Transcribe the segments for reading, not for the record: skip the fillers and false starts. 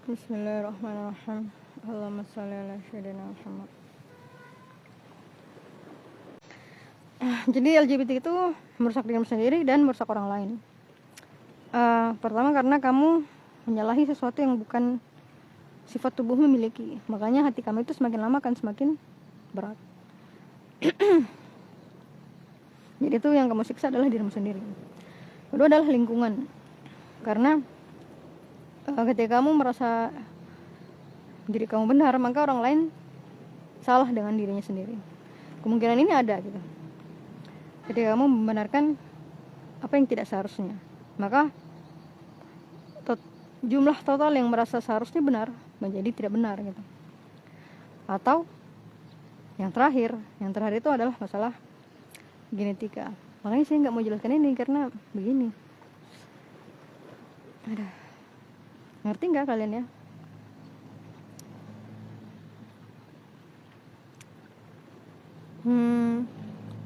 Bismillahirrahmanirrahim. Allahumma sholli ala sayyidina Muhammad. Jadi LGBT itu merusak dirimu sendiri dan merusak orang lain. Pertama karena kamu menyalahi sesuatu yang bukan sifat tubuhmu miliki. Makanya hati kamu itu semakin lama akan semakin berat. Jadi itu yang kamu siksa adalah dirimu sendiri. Kedua adalah lingkungan. Karena ketika kamu merasa diri kamu benar, maka orang lain salah dengan dirinya sendiri. Kemungkinan ini ada gitu. Ketika kamu membenarkan apa yang tidak seharusnya, maka jumlah total yang merasa seharusnya benar menjadi tidak benar gitu. Atau yang terakhir itu adalah masalah genetika. Makanya saya nggak mau jelaskan ini karena begini. Ngerti nggak kalian ya?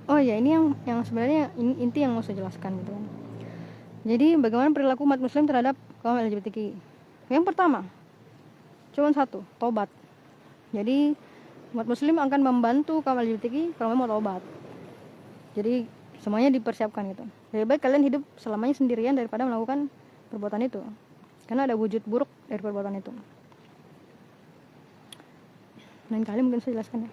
Oh ya, ini yang sebenarnya inti yang mau saya jelaskan gitu kan. Jadi bagaimana perilaku umat muslim terhadap kaum LGBTQ? Yang pertama, cuma satu, tobat. Jadi umat muslim akan membantu kaum LGBTQ kalau mau tobat. Jadi semuanya dipersiapkan gitu. Lebih baik kalian hidup selamanya sendirian daripada melakukan perbuatan itu. Karena ada wujud buruk dari perbuatan itu. Lain kali mungkin saya jelaskan ya.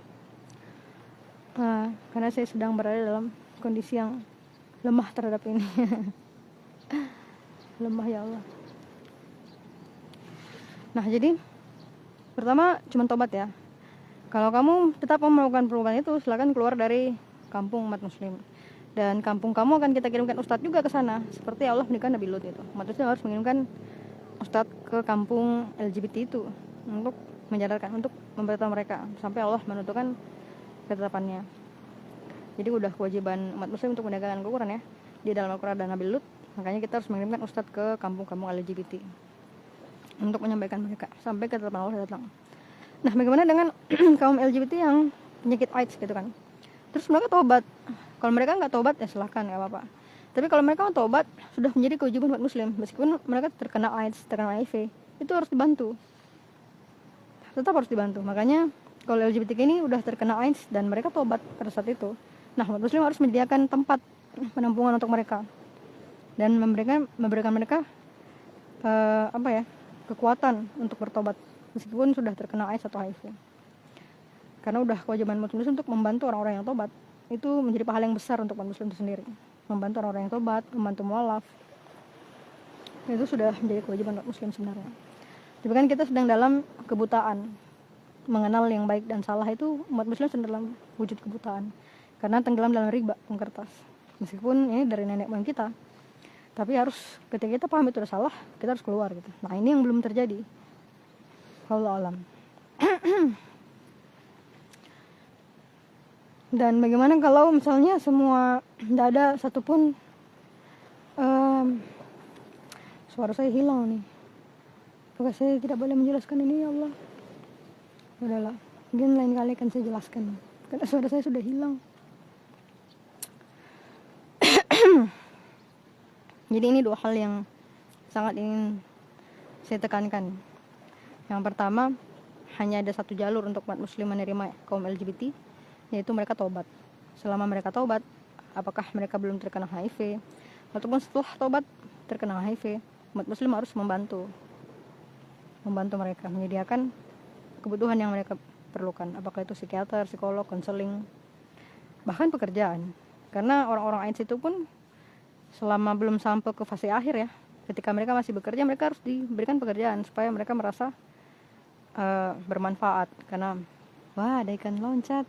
Karena saya sedang berada dalam kondisi yang lemah terhadap ini. Lemah ya Allah. Nah jadi pertama cuma tobat ya. Kalau kamu tetap mau melakukan perubahan itu, silakan keluar dari kampung umat muslim. Dan kampung kamu akan kita kirimkan ustadz juga ke sana. Seperti Allah mengirimkan Nabi Lut itu. Umat muslim harus mengirimkan ustadz ke kampung LGBT itu untuk menyadarkan, untuk memberitahu mereka sampai Allah menentukan ketetapannya. Jadi udah kewajiban umat muslim untuk menegakkan Al-Quran ya di dalam Al-Quran dan Nabi Lut. Makanya kita harus mengirimkan ustadz ke kampung-kampung LGBT untuk menyampaikan mereka sampai ketetapan Allah datang. Nah bagaimana dengan kaum LGBT yang penyakit AIDS gitu kan? Terus mereka tobat. Kalau mereka nggak tobat ya silahkan, nggak apa-apa. Tapi kalau mereka mau tobat, sudah menjadi kewajiban umat muslim. Meskipun mereka terkena AIDS, terkena HIV, itu harus dibantu. Tetap harus dibantu. Makanya kalau LGBT ini udah terkena AIDS dan mereka tobat pada saat itu, nah umat muslim harus menyediakan tempat penampungan untuk mereka dan memberikan mereka kekuatan untuk bertobat meskipun sudah terkena AIDS atau HIV. Karena udah kewajiban umat muslim untuk membantu orang-orang yang tobat. Itu menjadi pahala yang besar untuk umat muslim itu sendiri. Membantu orang-orang yang tobat, membantu mualaf. Itu sudah menjadi kewajiban umat muslim sebenarnya. Tapi kan kita sedang dalam kebutaan. Mengenal yang baik dan salah itu umat muslim sedang dalam wujud kebutaan. Karena tenggelam dalam riba kertas. Meskipun ini dari nenek moyang kita. Tapi harus ketika kita paham itu udah salah, kita harus keluar gitu. Nah, ini yang belum terjadi. Wallahu alam. Dan bagaimana kalau misalnya semua tidak ada satupun suara saya hilang nih. Apakah saya tidak boleh menjelaskan ini ya Allah? Udahlah, mungkin lain kali akan saya jelaskan. Karena suara saya sudah hilang. Jadi ini dua hal yang sangat ingin saya tekankan. Yang pertama, hanya ada satu jalur untuk umat muslim menerima kaum LGBT, yaitu mereka tobat. Selama mereka tobat, apakah mereka belum terkena HIV ataupun setelah tobat terkena HIV, umat muslim harus membantu mereka, menyediakan kebutuhan yang mereka perlukan, apakah itu psikiater, psikolog, konseling, bahkan pekerjaan. Karena orang-orang AIDS itu pun selama belum sampai ke fase akhir ya, ketika mereka masih bekerja, mereka harus diberikan pekerjaan supaya mereka merasa bermanfaat. Karena wah, ada ikan loncat.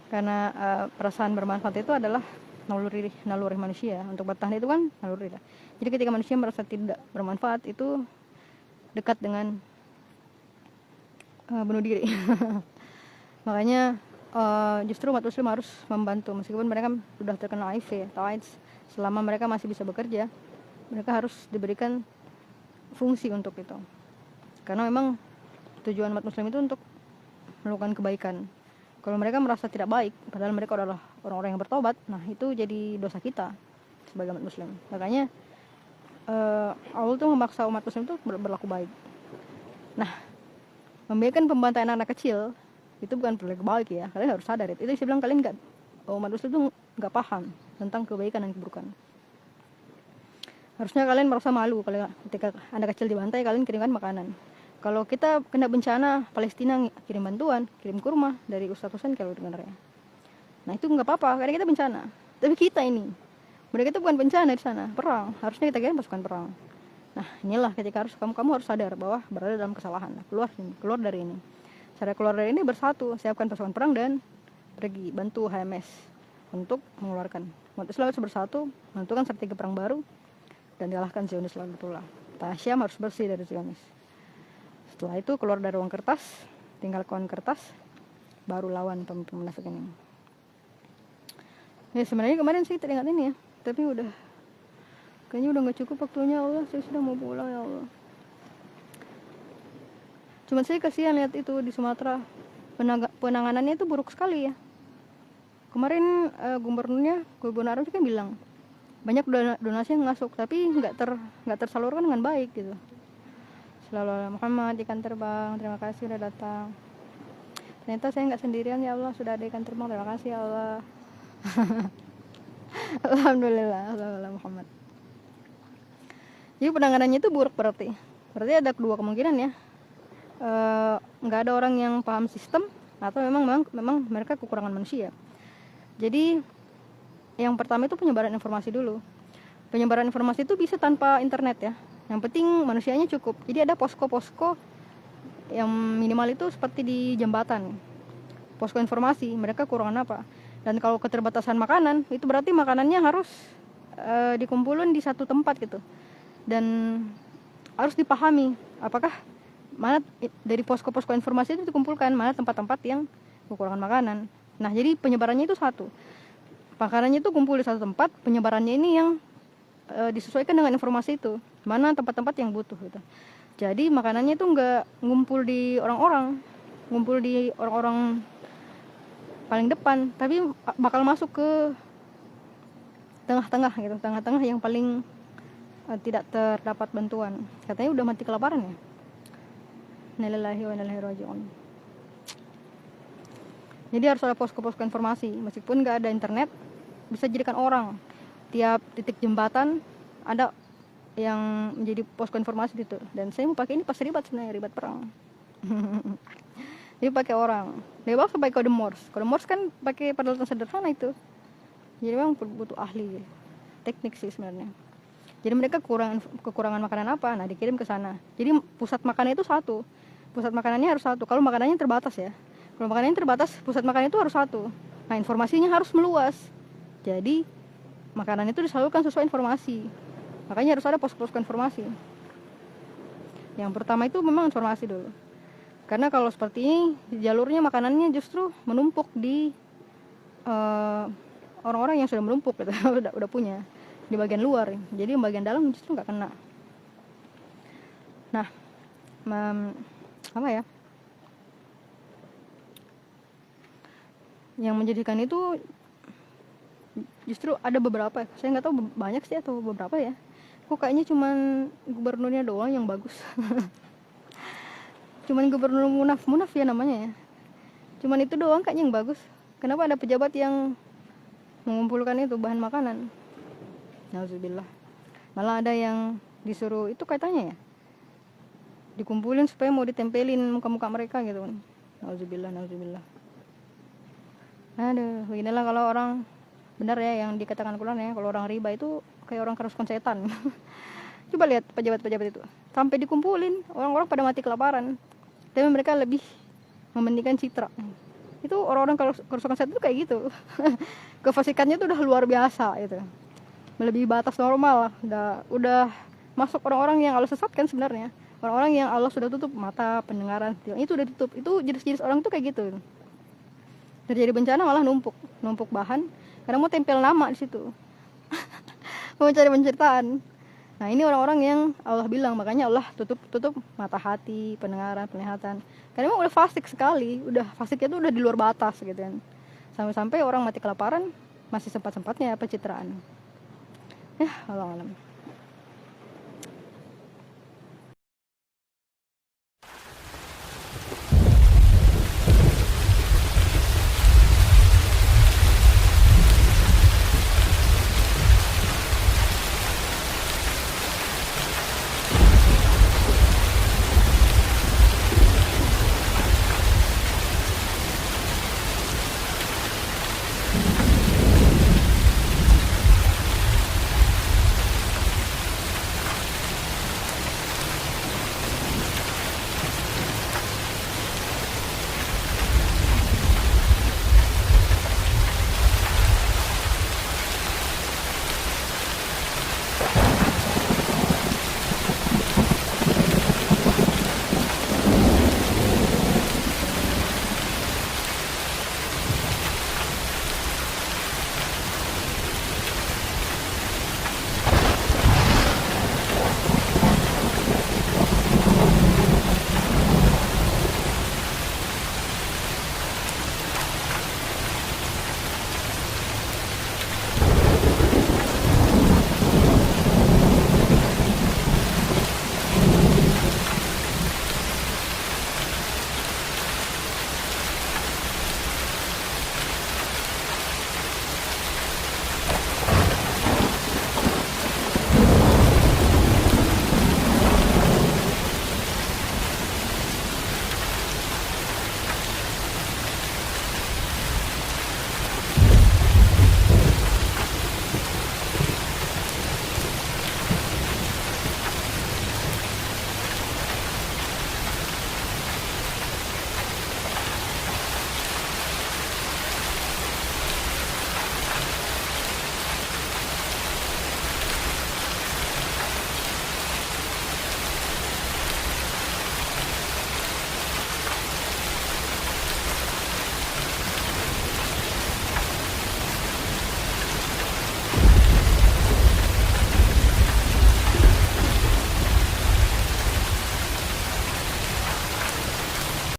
Karena perasaan bermanfaat itu adalah naluri manusia. Untuk bertahan itu kan naluri. Jadi ketika manusia merasa tidak bermanfaat, itu dekat dengan bunuh diri. Makanya justru umat muslim harus membantu meskipun mereka sudah terkena HIV atau AIDS. Selama mereka masih bisa bekerja, mereka harus diberikan fungsi untuk itu. Karena memang tujuan umat muslim itu untuk melakukan kebaikan. Kalau mereka merasa tidak baik, padahal mereka adalah orang-orang yang bertobat, nah itu jadi dosa kita sebagai umat muslim. Makanya Allah tuh memaksa umat muslim itu berlaku baik. Nah, membiarkan pembantaian anak kecil itu bukan perlu baik ya. Kalian harus sadar itu. Itu saya bilang kalian umat muslim itu nggak paham tentang kebaikan dan keburukan. Harusnya kalian merasa malu kalau ketika anak kecil dibantai kalian kirimkan makanan. Kalau kita kena bencana Palestina kirim bantuan, kirim kurma dari Ustadz Husain kalau dengarnya. Nah itu nggak apa-apa karena kita bencana. Tapi kita ini, mereka itu bukan bencana di sana, perang. Harusnya kita kirim pasukan perang. Nah inilah ketika kamu harus sadar bahwa berada dalam kesalahan. Nah, keluar dari ini. Cara keluar dari ini bersatu, siapkan pasukan perang dan pergi bantu HMS untuk mengeluarkan. Umat Islam harus bersatu, menentukan strategi perang baru dan dialahkan Zionis Lalatullah. Tanah Syam harus bersih dari Zionis. Setelah itu keluar dari uang kertas, tinggal koin kertas, baru lawan pemimpin munafik ini. Ya sebenarnya kemarin sih teringat ini ya, tapi kayaknya udah nggak cukup waktunya. Allah, saya sudah mau pulang ya Allah. Cuman saya kasihan lihat itu di Sumatera, penanganannya itu buruk sekali ya. Kemarin gubernur Arab kan bilang banyak donasi yang masuk tapi nggak tersalurkan dengan baik gitu. Selalu Muhammad ikan terbang, terima kasih udah datang. Ternyata saya nggak sendirian ya Allah, sudah ada ikan terbang, terima kasih ya Allah. Alhamdulillah, Alhamdulillah Muhammad. Jadi penanganannya itu buruk berarti ada kedua kemungkinan ya. Nggak ada orang yang paham sistem atau memang mereka kekurangan manusia. Jadi yang pertama itu penyebaran informasi dulu. Penyebaran informasi itu bisa tanpa internet ya. Yang penting manusianya cukup. Jadi ada posko-posko yang minimal itu seperti di jembatan. Posko informasi, mereka kekurangan apa. Dan kalau keterbatasan makanan, itu berarti makanannya harus dikumpulin di satu tempat gitu. Dan harus dipahami apakah mana dari posko-posko informasi itu dikumpulkan, mana tempat-tempat yang kekurangan makanan. Nah, jadi penyebarannya itu satu. Makanannya itu kumpul di satu tempat, penyebarannya ini yang disesuaikan dengan informasi itu, mana tempat-tempat yang butuh gitu. Jadi makanannya itu nggak ngumpul di orang-orang paling depan, tapi bakal masuk ke tengah-tengah gitu, tengah-tengah yang paling tidak terdapat bantuan. Katanya udah mati kelaparan ya. Innalillahi wa inna ilaihi raji'un. Jadi harus ada posko-posko informasi, meskipun nggak ada internet, bisa jadikan orang. Tiap titik jembatan ada yang menjadi posko informasi gitu. Dan saya mau pakai ini pas ribat perang. Jadi pakai orang. Dia bakal pakai kode Morse. Kode Morse kan pakai peralatan sederhana itu. Jadi memang butuh ahli teknik sih sebenarnya. Jadi mereka kekurangan makanan apa? Nah, dikirim ke sana. Jadi pusat makanannya itu satu. Pusat makanannya harus satu. Kalau makanannya terbatas ya. Kalau makanannya terbatas, pusat makanannya itu harus satu. Nah, informasinya harus meluas. Jadi makanan itu disalurkan sesuai informasi. Makanya harus ada posko-posko informasi. Yang pertama itu memang informasi dulu. Karena kalau seperti ini, jalurnya makanannya justru menumpuk di orang-orang yang sudah menumpuk gitu. udah punya di bagian luar. Jadi bagian dalam justru nggak kena. Nah, apa ya? Yang menjadikan itu justru ada beberapa, saya nggak tahu banyak sih atau beberapa ya. Kok kayaknya cuman gubernurnya doang yang bagus. Cuman gubernur munaf ya namanya ya. Cuman itu doang kayaknya yang bagus. Kenapa ada pejabat yang mengumpulkan itu bahan makanan? Nauzubillah. Malah ada yang disuruh itu katanya ya, dikumpulin supaya mau ditempelin muka-muka mereka gitu kan. Nauzubillah. Aduh, inilah kalau orang benar ya yang dikatakan Quran ya, kalau orang riba itu kayak orang kerasukan setan. Coba lihat pejabat-pejabat itu, sampai dikumpulin orang-orang pada mati kelaparan, tapi mereka lebih mementingkan citra. Itu orang-orang kerasukan setan itu kayak gitu. Kefasikannya itu udah luar biasa itu, melebihi batas normal lah. Udah masuk orang-orang yang Allah sesatkan sebenarnya, orang-orang yang Allah sudah tutup mata pendengaran, itu udah tutup. Itu jenis-jenis orang itu kayak gitu. Terjadi bencana malah numpuk bahan karena mau tempel nama di situ. Mau cari penceritaan. Nah, ini orang-orang yang Allah bilang, makanya Allah tutup mata hati, pendengaran, penglihatan. Karena memang udah fasik sekali, fasiknya itu udah di luar batas gitu kan. Sampai-sampai orang mati kelaparan masih sempat-sempatnya pencitraan. Ya, Allah alam.